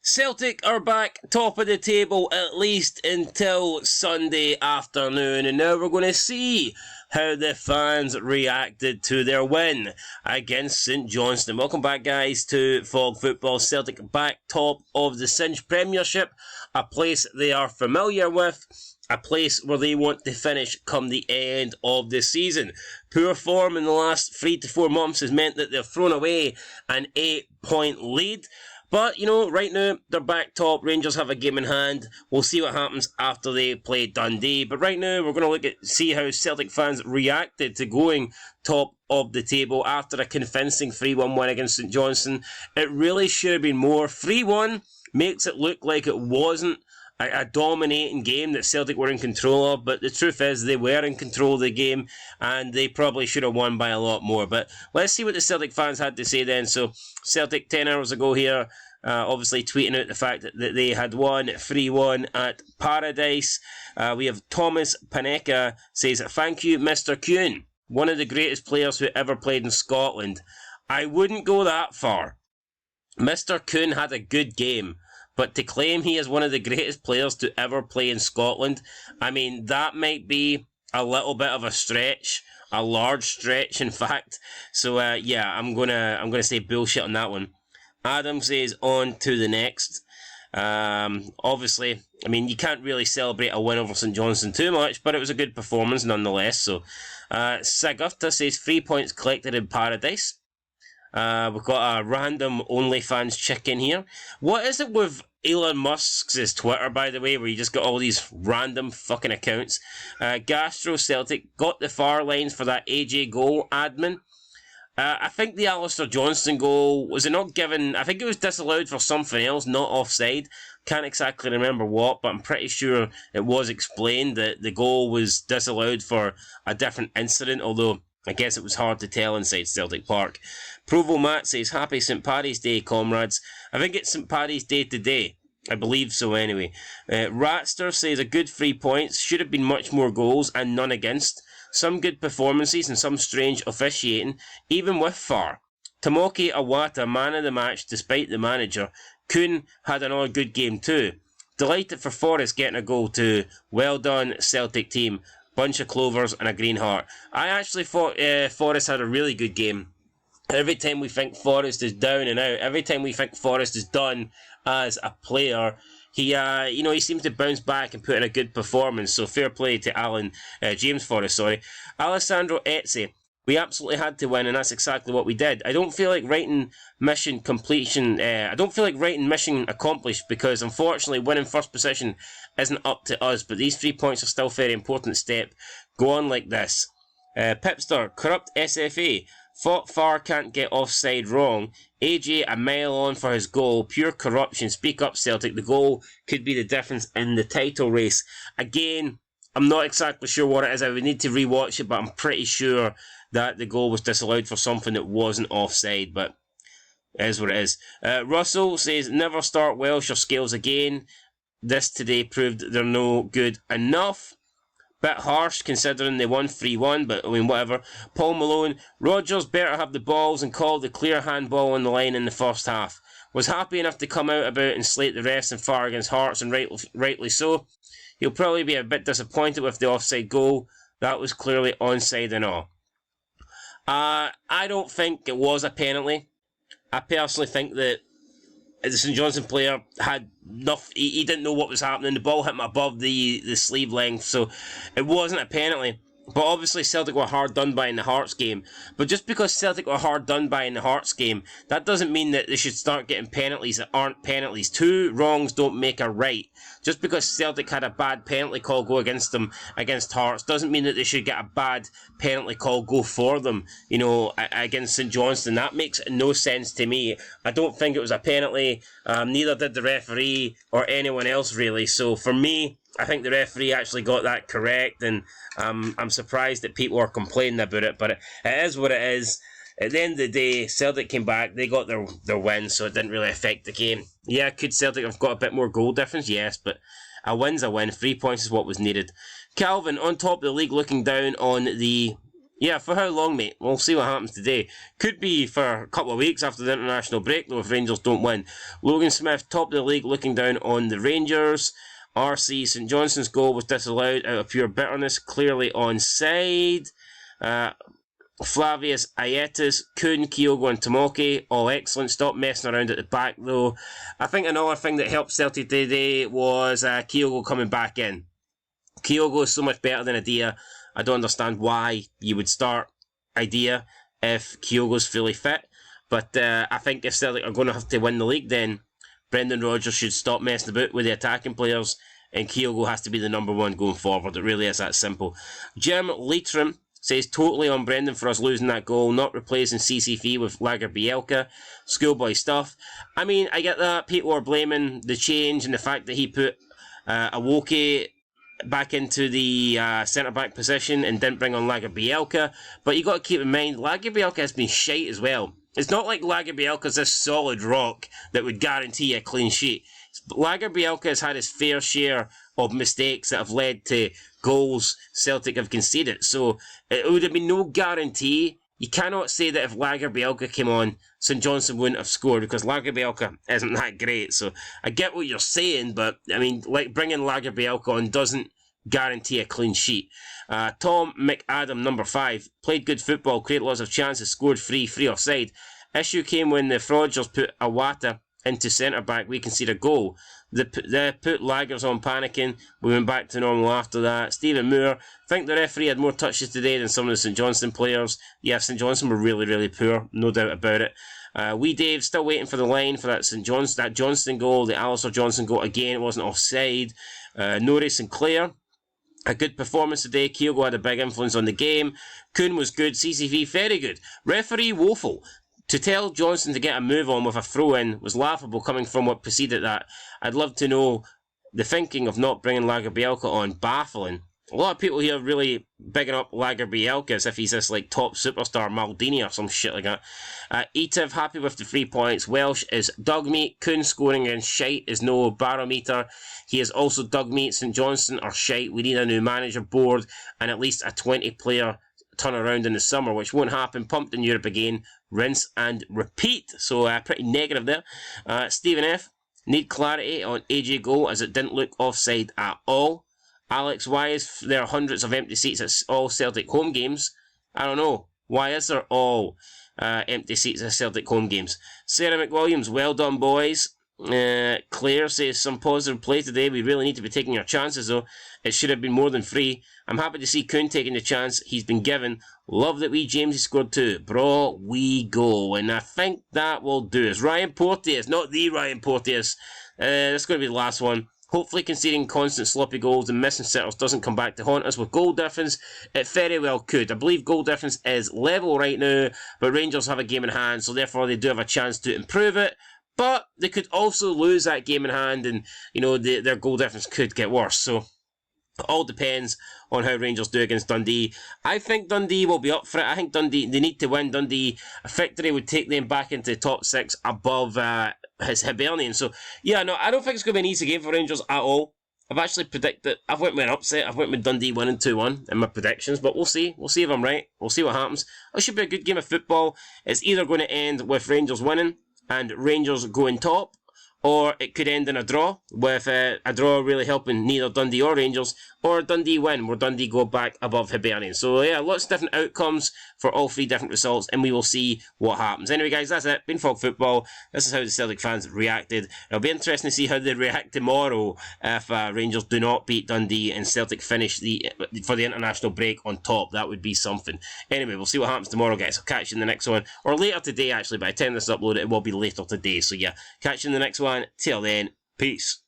Celtic are back top of the table at least until Sunday afternoon, and now we're going to see how the fans reacted to their win against St Johnstone. Welcome back, guys, to Fog Football. Celtic back top of the Cinch Premiership, a place they are familiar with, a place where they want to finish come the end of the season. Poor form in the last 3 to 4 months has meant that they've thrown away an 8-point lead. But, you know, right now, they're back top. Rangers have a game in hand. We'll see what happens after they play Dundee. But right now, we're going to see how Celtic fans reacted to going top of the table after a convincing 3-1 win against St Johnstone. It really should have been more. 3-1 makes it look like it wasn't a dominating game that Celtic were in control of, but the truth is they were in control of the game and they probably should have won by a lot more. But let's see what the Celtic fans had to say then. So Celtic 10 hours ago here, obviously tweeting out the fact that they had won 3-1 at Paradise. We have Thomas Paneka says, "Thank you, Mr. Kuhn, one of the greatest players who ever played in Scotland." I wouldn't go that far. Mr. Kuhn had a good game. But to claim he is one of the greatest players to ever play in Scotland, I mean, that might be a little bit of a stretch, a large stretch, in fact. So, yeah, I'm gonna say bullshit on that one. Adam says, on to the next. Obviously, I mean, you can't really celebrate a win over St Johnstone too much, but it was a good performance nonetheless. So, Sagurta says, 3 points collected in Paradise. We've got a random OnlyFans chick in here. What is it with Elon Musk's Twitter, by the way, where you just got all these random fucking accounts? Gastro Celtic got the far lines for that AJ goal, admin. I think the Alistair Johnston goal, was it not given? I think it was disallowed for something else, not offside. Can't exactly remember what, but I'm pretty sure it was explained that the goal was disallowed for a different incident, although I guess it was hard to tell inside Celtic Park. Provo Matt says, "Happy St Paddy's Day, comrades." I think it's St Paddy's Day today. I believe so anyway. Ratster says, "A good 3 points. Should have been much more goals and none against. Some good performances and some strange officiating, even with VAR. Tomoki Awata, man of the match despite the manager. Kuhn had another good game too. Delighted for Forrest getting a goal too. Well done, Celtic team. Bunch of clovers and a green heart." I actually thought Forrest had a really good game. Every time we think Forrest is down and out, every time we think Forrest is done as a player, he seems to bounce back and put in a good performance. So fair play to James Forrest, sorry. Alessandro Etze, "We absolutely had to win, and that's exactly what we did. I don't feel like writing mission accomplished because, unfortunately, winning first position isn't up to us. But these 3 points are still a very important step. Go on like this." Pipster, "Corrupt SFA. Thought VAR can't get offside wrong. AJ a mile on for his goal. Pure corruption. Speak up, Celtic. The goal could be the difference in the title race." Again, I'm not exactly sure what it is. I would need to rewatch it, but I'm pretty sure that the goal was disallowed for something that wasn't offside, but it is what it is. Russell says, "Never start Welsh or Scales again. This today proved they're no good enough." Bit harsh considering they won 3-1, but I mean, whatever. Paul Malone, "Rodgers better have the balls and call the clear handball on the line in the first half. Was happy enough to come out about and slate the refs and far against Hearts, and rightly so. He'll probably be a bit disappointed with the offside goal. That was clearly onside and all." I don't think it was a penalty. I personally think that the St Johnstone player had enough. He didn't know what was happening. The ball hit him above the sleeve length, so it wasn't a penalty. But obviously Celtic were hard done by in the Hearts game. But just because Celtic were hard done by in the Hearts game, that doesn't mean that they should start getting penalties that aren't penalties. Two wrongs don't make a right. Just because Celtic had a bad penalty call go against them against Hearts doesn't mean that they should get a bad penalty call go for them, against St Johnstone. That makes no sense to me. I don't think it was a penalty. Neither did the referee or anyone else really. So for me, I think the referee actually got that correct, and I'm surprised that people are complaining about it, but it is what it is. At the end of the day, Celtic came back, they got their win, so it didn't really affect the game. Yeah, could Celtic have got a bit more goal difference? Yes, but a win's a win. 3 points is what was needed. Calvin, on top of the league, looking down on the Yeah, for how long, mate? We'll see what happens today. Could be for a couple of weeks after the international break, though, if Rangers don't win. Logan Smith, top of the league, looking down on the Rangers. RC, St Johnstone's goal was disallowed out of pure bitterness, clearly onside. Flavius, Aietis, Kuhn, Kyogo and Tomoki, all excellent. Stop messing around at the back, though. I think another thing that helped Celtic today was Kyogo coming back in. Kyogo is so much better than Adia. I don't understand why you would start Adia if Kyogo's fully fit. But I think if Celtic are going to have to win the league, then Brendan Rodgers should stop messing about with the attacking players, and Kyogo has to be the number one going forward. It really is that simple. Jim Leitrim says totally on Brendan for us losing that goal, not replacing CCV with Lager Bielka. Schoolboy stuff. I mean, I get that. People are blaming the change and the fact that he put Awoke back into the centre-back position and didn't bring on Lager Bielka. But you got to keep in mind, Lager Bielka has been shite as well. It's not like Lager Bielka's this solid rock that would guarantee a clean sheet. Lager Bielka has had his fair share of mistakes that have led to goals Celtic have conceded. So it would have been no guarantee. You cannot say that if Lager Bielka came on, St Johnstone wouldn't have scored, because Lager Bielka isn't that great. So I get what you're saying, but I mean, like, bringing Lager Bielka on doesn't guarantee a clean sheet. Tom McAdam, number 5, played good football, created lots of chances, scored free offside. Issue came when the Fraudgers put Awata into centre-back. We conceded a goal. They put Lagers on panicking. We went back to normal after that. Stephen Moore, think the referee had more touches today than some of the St Johnstone players. Yeah, St Johnstone were really, really poor, no doubt about it. Wee Dave, still waiting for the line for that Johnston goal, the Alistair Johnston goal. Again, it wasn't offside. Norrie Sinclair, a good performance today. Kyogo had a big influence on the game. Kuhn was good. CCV, very good. Referee, woeful. To tell Johnston to get a move on with a throw-in was laughable coming from what preceded that. I'd love to know the thinking of not bringing Lager Bielka on. Baffling. A lot of people here really bigging up Lager Bielka as if he's this like top superstar Maldini or some shit like that. Etiv, happy with the 3 points. Welsh is dug meat. Kuhn scoring against shite is no barometer. He is also dug meat. St Johnstone are shite. We need a new manager board and at least a 20-player turnaround in the summer, which won't happen. Pumped in Europe again. Rinse and repeat. So pretty negative there. Stephen F, need clarity on AJ goal as it didn't look offside at all. Alex, why is there hundreds of empty seats at all Celtic home games? I don't know. Why is there all empty seats at Celtic home games? Sarah McWilliams, well done, boys. Claire says some positive play today. We really need to be taking our chances, though. It should have been more than 3. I'm happy to see Kuhn taking the chance he's been given. Love that wee Jamesy scored 2. Bro, we go. And I think that will do us. Ryan Porteous, not the Ryan Porteous. That's going to be the last one. Hopefully conceding constant sloppy goals and missing sitters doesn't come back to haunt us with goal difference. It very well could. I believe goal difference is level right now, but Rangers have a game in hand, so therefore they do have a chance to improve it. But they could also lose that game in hand and, you know, their goal difference could get worse. So it all depends on how Rangers do against Dundee. I think Dundee will be up for it. I think Dundee, they need to win. Dundee, a victory would take them back into the top 6 above his Hibernian. So, yeah, no, I don't think it's going to be an easy game for Rangers at all. I've actually predicted, I've went with an upset. I've went with Dundee winning 2-1 in my predictions, but we'll see. We'll see if I'm right. We'll see what happens. It should be a good game of football. It's either going to end with Rangers winning and Rangers going top, or it could end in a draw, with a draw really helping neither Dundee or Rangers, or Dundee win, where Dundee go back above Hibernian. So yeah, lots of different outcomes for all 3 different results, and we will see what happens. Anyway guys, that's it. Been Fog Football. This is how the Celtic fans reacted. It'll be interesting to see how they react tomorrow if Rangers do not beat Dundee and Celtic finish for the international break on top. That would be something. Anyway, we'll see what happens tomorrow guys. I'll catch you in the next one, or later today actually. By the time this is uploaded, it will be later today. So yeah, catch you in the next one. Till then, peace.